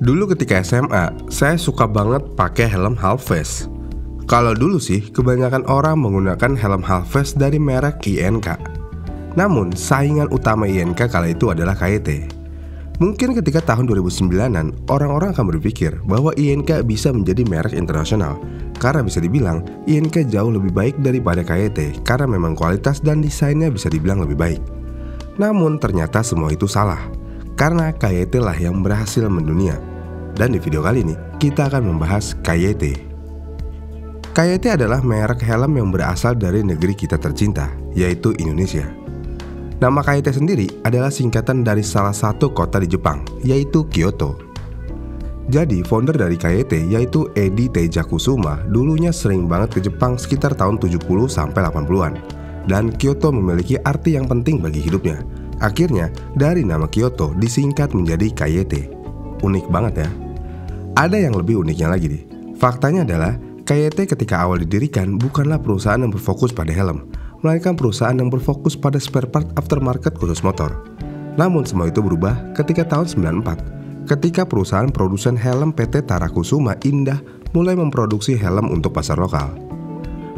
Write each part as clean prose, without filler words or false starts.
Dulu ketika SMA, saya suka banget pakai helm half face. Kalau dulu sih, kebanyakan orang menggunakan helm half face dari merek INK. Namun, saingan utama INK kala itu adalah KYT. Mungkin ketika tahun 2009-an, orang-orang akan berpikir bahwa INK bisa menjadi merek internasional. Karena bisa dibilang, INK jauh lebih baik daripada KYT karena memang kualitas dan desainnya bisa dibilang lebih baik. Namun ternyata semua itu salah, karena KYT lah yang berhasil mendunia. Dan di video kali ini, kita akan membahas KYT. KYT adalah merek helm yang berasal dari negeri kita tercinta, yaitu Indonesia. Nama KYT sendiri adalah singkatan dari salah satu kota di Jepang, yaitu Kyoto. Jadi founder dari KYT yaitu Edi Teijakusuma dulunya sering banget ke Jepang sekitar tahun 70 sampai 80-an. Dan Kyoto memiliki arti yang penting bagi hidupnya. Akhirnya dari nama Kyoto disingkat menjadi KYT. Unik banget ya. Ada yang lebih uniknya lagi nih. Faktanya adalah KYT ketika awal didirikan bukanlah perusahaan yang berfokus pada helm, melainkan perusahaan yang berfokus pada spare part aftermarket khusus motor. Namun semua itu berubah ketika tahun 94, ketika perusahaan produsen helm PT Tarakusuma Indah mulai memproduksi helm untuk pasar lokal.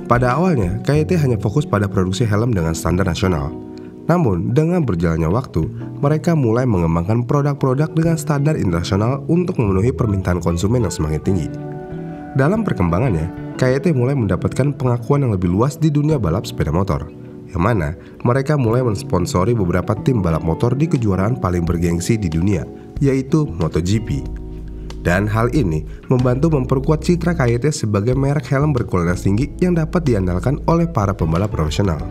Pada awalnya, KYT hanya fokus pada produksi helm dengan standar nasional. Namun, dengan berjalannya waktu, mereka mulai mengembangkan produk-produk dengan standar internasional untuk memenuhi permintaan konsumen yang semakin tinggi. Dalam perkembangannya, KYT mulai mendapatkan pengakuan yang lebih luas di dunia balap sepeda motor, yang mana mereka mulai mensponsori beberapa tim balap motor di kejuaraan paling bergengsi di dunia, yaitu MotoGP. Dan hal ini membantu memperkuat citra KYT sebagai merek helm berkualitas tinggi yang dapat diandalkan oleh para pembalap profesional.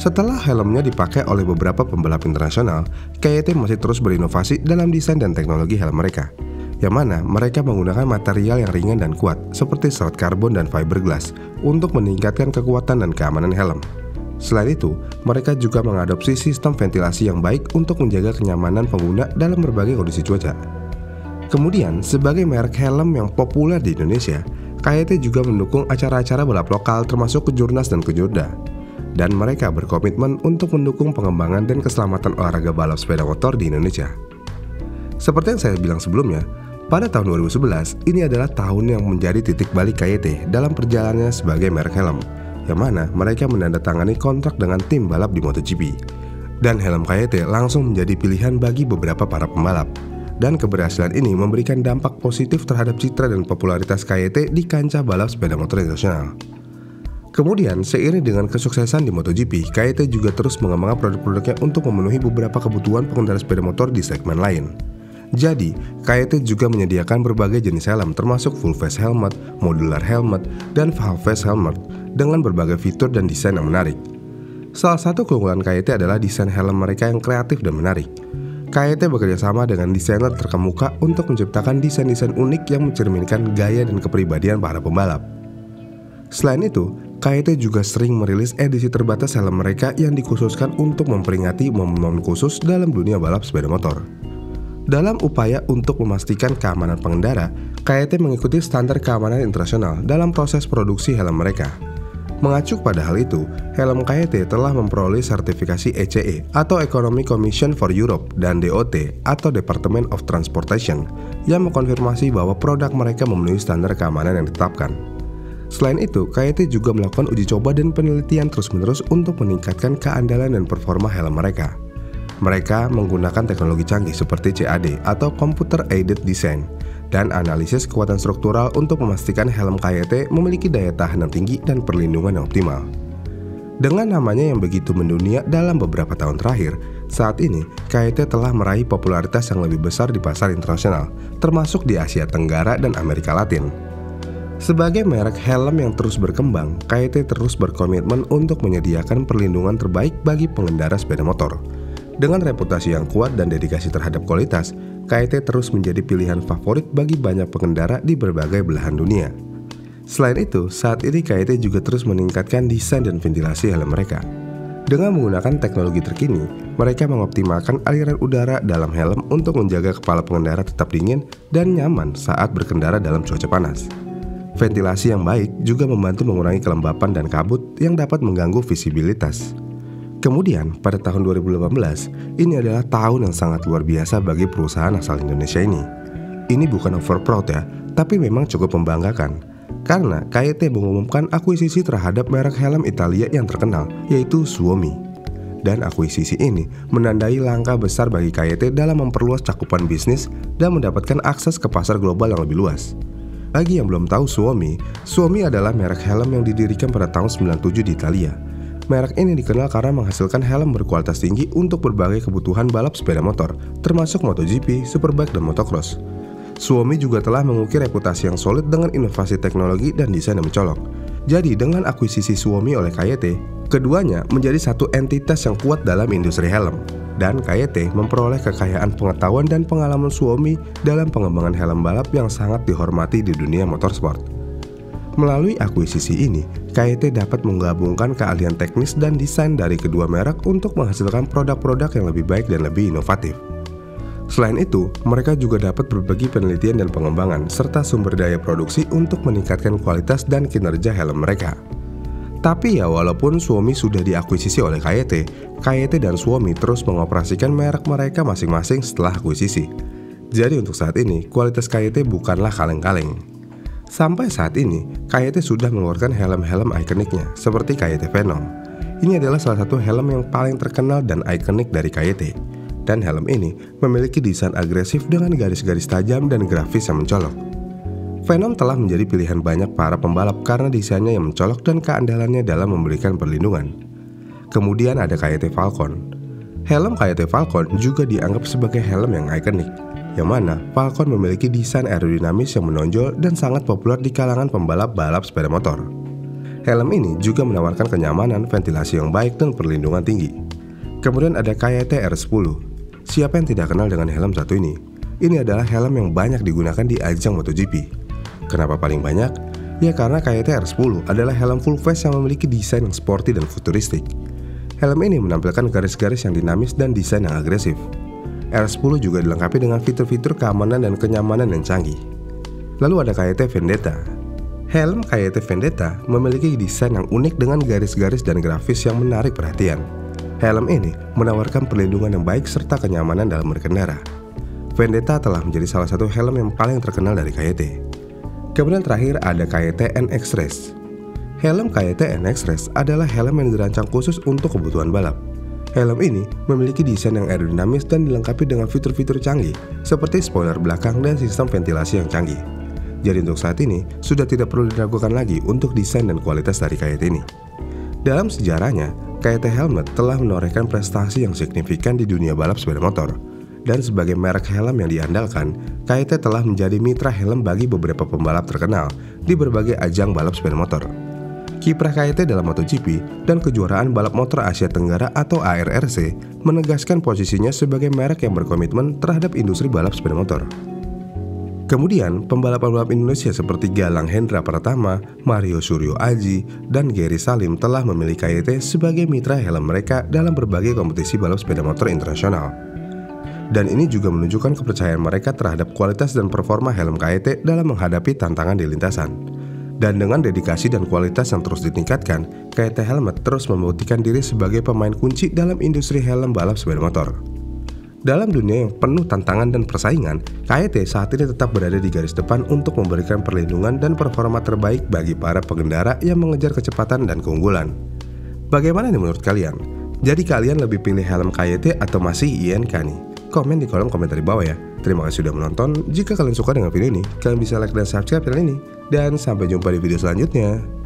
Setelah helmnya dipakai oleh beberapa pembalap internasional, KYT masih terus berinovasi dalam desain dan teknologi helm mereka, yang mana mereka menggunakan material yang ringan dan kuat seperti serat karbon dan fiberglass untuk meningkatkan kekuatan dan keamanan helm. Selain itu, mereka juga mengadopsi sistem ventilasi yang baik untuk menjaga kenyamanan pengguna dalam berbagai kondisi cuaca. Kemudian, sebagai merek helm yang populer di Indonesia, KYT juga mendukung acara-acara balap lokal termasuk Kejurnas dan Kejurda. Dan mereka berkomitmen untuk mendukung pengembangan dan keselamatan olahraga balap sepeda motor di Indonesia. Seperti yang saya bilang sebelumnya, pada tahun 2011, ini adalah tahun yang menjadi titik balik KYT dalam perjalanannya sebagai merek helm, yang mana mereka menandatangani kontrak dengan tim balap di MotoGP. Dan helm KYT langsung menjadi pilihan bagi beberapa para pembalap. Dan keberhasilan ini memberikan dampak positif terhadap citra dan popularitas KYT di kancah balap sepeda motor internasional. Kemudian, seiring dengan kesuksesan di MotoGP, KYT juga terus mengembangkan produk-produknya untuk memenuhi beberapa kebutuhan pengendara sepeda motor di segmen lain. Jadi, KYT juga menyediakan berbagai jenis helm termasuk full face helmet, modular helmet, dan half face helmet dengan berbagai fitur dan desain yang menarik. Salah satu keunggulan KYT adalah desain helm mereka yang kreatif dan menarik. KYT bekerjasama dengan desainer terkemuka untuk menciptakan desain-desain unik yang mencerminkan gaya dan kepribadian para pembalap. Selain itu, KYT juga sering merilis edisi terbatas helm mereka yang dikhususkan untuk memperingati momen-momen khusus dalam dunia balap sepeda motor. Dalam upaya untuk memastikan keamanan pengendara, KYT mengikuti standar keamanan internasional dalam proses produksi helm mereka. Mengacu pada hal itu, helm KYT telah memperoleh sertifikasi ECE atau Economic Commission for Europe dan DOT atau Department of Transportation yang mengkonfirmasi bahwa produk mereka memenuhi standar keamanan yang ditetapkan. Selain itu, KYT juga melakukan uji coba dan penelitian terus-menerus untuk meningkatkan keandalan dan performa helm mereka. Mereka menggunakan teknologi canggih seperti CAD atau Computer Aided Design dan analisis kekuatan struktural untuk memastikan helm KYT memiliki daya tahan yang tinggi dan perlindungan yang optimal. Dengan namanya yang begitu mendunia dalam beberapa tahun terakhir, saat ini KYT telah meraih popularitas yang lebih besar di pasar internasional, termasuk di Asia Tenggara dan Amerika Latin. Sebagai merek helm yang terus berkembang, KYT terus berkomitmen untuk menyediakan perlindungan terbaik bagi pengendara sepeda motor. Dengan reputasi yang kuat dan dedikasi terhadap kualitas, KYT terus menjadi pilihan favorit bagi banyak pengendara di berbagai belahan dunia. Selain itu, saat ini KYT juga terus meningkatkan desain dan ventilasi helm mereka. Dengan menggunakan teknologi terkini, mereka mengoptimalkan aliran udara dalam helm untuk menjaga kepala pengendara tetap dingin dan nyaman saat berkendara dalam cuaca panas. Ventilasi yang baik juga membantu mengurangi kelembapan dan kabut yang dapat mengganggu visibilitas. Kemudian, pada tahun 2018, ini adalah tahun yang sangat luar biasa bagi perusahaan asal Indonesia ini. ini bukan over proud ya, tapi memang cukup membanggakan. Karena KYT mengumumkan akuisisi terhadap merek helm Italia yang terkenal, yaitu Suomi. Dan akuisisi ini menandai langkah besar bagi KYT dalam memperluas cakupan bisnis dan mendapatkan akses ke pasar global yang lebih luas. Bagi yang belum tahu Suomi adalah merek helm yang didirikan pada tahun 97 di Italia. Merek ini dikenal karena menghasilkan helm berkualitas tinggi untuk berbagai kebutuhan balap sepeda motor, termasuk MotoGP, Superbike, dan Motocross. Suomi juga telah mengukir reputasi yang solid dengan inovasi teknologi dan desain yang mencolok. Jadi dengan akuisisi Suomi oleh KYT, keduanya menjadi satu entitas yang kuat dalam industri helm. Dan KYT memperoleh kekayaan pengetahuan dan pengalaman Suomi dalam pengembangan helm balap yang sangat dihormati di dunia motorsport. Melalui akuisisi ini, KYT dapat menggabungkan keahlian teknis dan desain dari kedua merek untuk menghasilkan produk-produk yang lebih baik dan lebih inovatif. Selain itu, mereka juga dapat berbagi penelitian dan pengembangan serta sumber daya produksi untuk meningkatkan kualitas dan kinerja helm mereka. Tapi ya walaupun Suomi sudah diakuisisi oleh KYT dan Suomi terus mengoperasikan merek mereka masing-masing setelah akuisisi. Jadi untuk saat ini, kualitas KYT bukanlah kaleng-kaleng. Sampai saat ini, KYT sudah mengeluarkan helm-helm ikoniknya, seperti KYT Venom. Ini adalah salah satu helm yang paling terkenal dan ikonik dari KYT. Dan helm ini memiliki desain agresif dengan garis-garis tajam dan grafis yang mencolok. Venom telah menjadi pilihan banyak para pembalap karena desainnya yang mencolok dan keandalannya dalam memberikan perlindungan. Kemudian ada KYT Falcon. Helm KYT Falcon juga dianggap sebagai helm yang ikonik, yang mana Falcon memiliki desain aerodinamis yang menonjol dan sangat populer di kalangan pembalap balap sepeda motor. Helm ini juga menawarkan kenyamanan, ventilasi yang baik, dan perlindungan tinggi. Kemudian ada KYT R10. Siapa yang tidak kenal dengan helm satu ini? Ini adalah helm yang banyak digunakan di ajang MotoGP. Kenapa paling banyak? Ya karena KYT R10 adalah helm full face yang memiliki desain yang sporty dan futuristik. Helm ini menampilkan garis-garis yang dinamis dan desain yang agresif. R10 juga dilengkapi dengan fitur-fitur keamanan dan kenyamanan yang canggih. Lalu ada KYT Vendetta. Helm KYT Vendetta memiliki desain yang unik dengan garis-garis dan grafis yang menarik perhatian. Helm ini menawarkan perlindungan yang baik serta kenyamanan dalam berkendara. Vendetta telah menjadi salah satu helm yang paling terkenal dari KYT. Kemudian terakhir ada KYT NX Race. Helm KYT NX Race adalah helm yang dirancang khusus untuk kebutuhan balap. Helm ini memiliki desain yang aerodinamis dan dilengkapi dengan fitur-fitur canggih seperti spoiler belakang dan sistem ventilasi yang canggih. Jadi untuk saat ini sudah tidak perlu diragukan lagi untuk desain dan kualitas dari KYT ini. Dalam sejarahnya, KYT Helmet telah menorehkan prestasi yang signifikan di dunia balap sepeda motor. Dan sebagai merek helm yang diandalkan, KYT telah menjadi mitra helm bagi beberapa pembalap terkenal di berbagai ajang balap sepeda motor. Kiprah KYT dalam MotoGP dan kejuaraan balap motor Asia Tenggara atau ARRC menegaskan posisinya sebagai merek yang berkomitmen terhadap industri balap sepeda motor. Kemudian, pembalap-pembalap Indonesia seperti Galang Hendra Pratama, Mario Suryo Aji, dan Gary Salim telah memilih KYT sebagai mitra helm mereka dalam berbagai kompetisi balap sepeda motor internasional. Dan ini juga menunjukkan kepercayaan mereka terhadap kualitas dan performa helm KYT dalam menghadapi tantangan di lintasan. Dan dengan dedikasi dan kualitas yang terus ditingkatkan, KYT Helmet terus membuktikan diri sebagai pemain kunci dalam industri helm balap sepeda motor. Dalam dunia yang penuh tantangan dan persaingan, KYT saat ini tetap berada di garis depan untuk memberikan perlindungan dan performa terbaik bagi para pengendara yang mengejar kecepatan dan keunggulan. Bagaimana nih menurut kalian? Jadi kalian lebih pilih helm KYT atau masih INK nih? Komen di kolom komentar di bawah ya. Terima kasih sudah menonton. Jika kalian suka dengan video ini, kalian bisa like dan subscribe channel ini. Dan sampai jumpa di video selanjutnya.